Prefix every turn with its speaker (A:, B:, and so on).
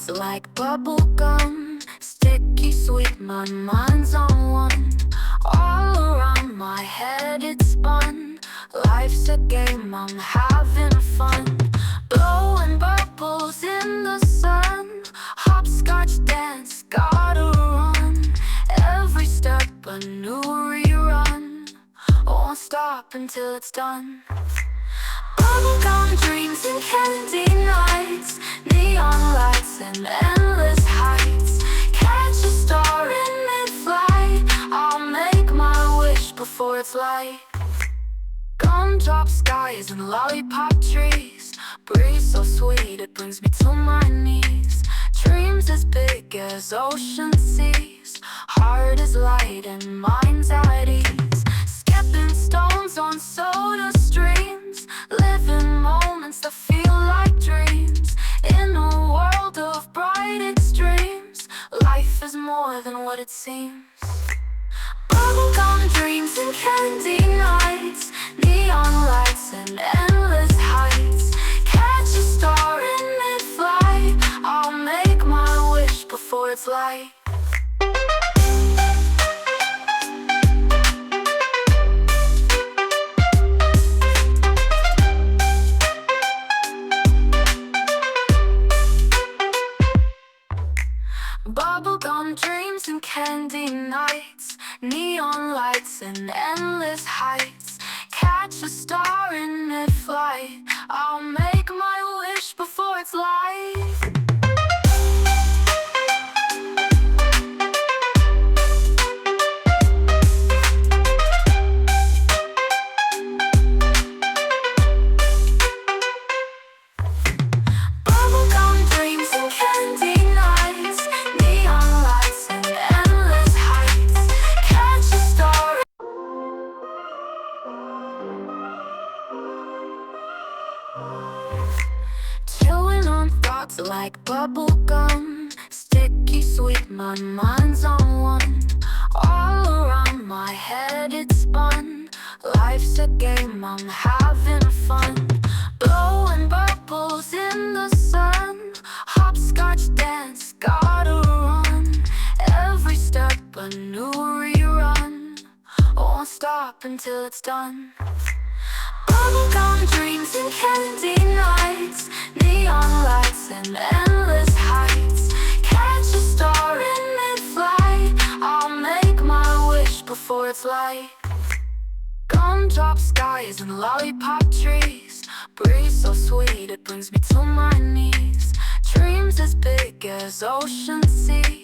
A: thoughts like bubble gum, sticky sweet, my mind's on one. All around my head it's spun. Life's a game, I'm having fun. Blowing bubbles in the sun. Hopscotch dance, gotta run. Every step a new rerun. Won't stop until it's done. Bubblegum dreams and candy nights, neon lights and endless heights. Catch a star in mid-flight, I'll make my wish before it's light. Gumdrop skies and lollipop trees, breeze so sweet it brings me to my knees. Dreams as big as ocean seas, heart is light and mind's at ease. Skipping stones on soda streams, living moments that feel like dreams. In a world of bright extremes, life is more than what it seems. Bubblegum dreams and candy nights, neon lights and endless heights. Catch a star in mid-flight, I'll make my wish before it's light. Bubblegum dreams and candy nights, neon lights and endless heights. Catch a star in mid-flight, I'll make my wish before it's light. Bubblegum dreams and candy nights, neon lights and endless heights. Catch a star. Chewing on thoughts like bubblegum, sticky sweet, my mind's on one. All around my head it's spun. Life's a game, I'm having fun. Blowing bubbles in the sun. Hopscotch dance, gotta run. Every step a new rerun. Won't stop until it's done. Bubblegum dreams and candy nights, neon lights and endless heights. Catch a star in mid-flight, I'll make my wish before it's light. Gumdrop skies and lollipop trees, breeze so sweet it brings me to my knees. Dreams as big as ocean seas.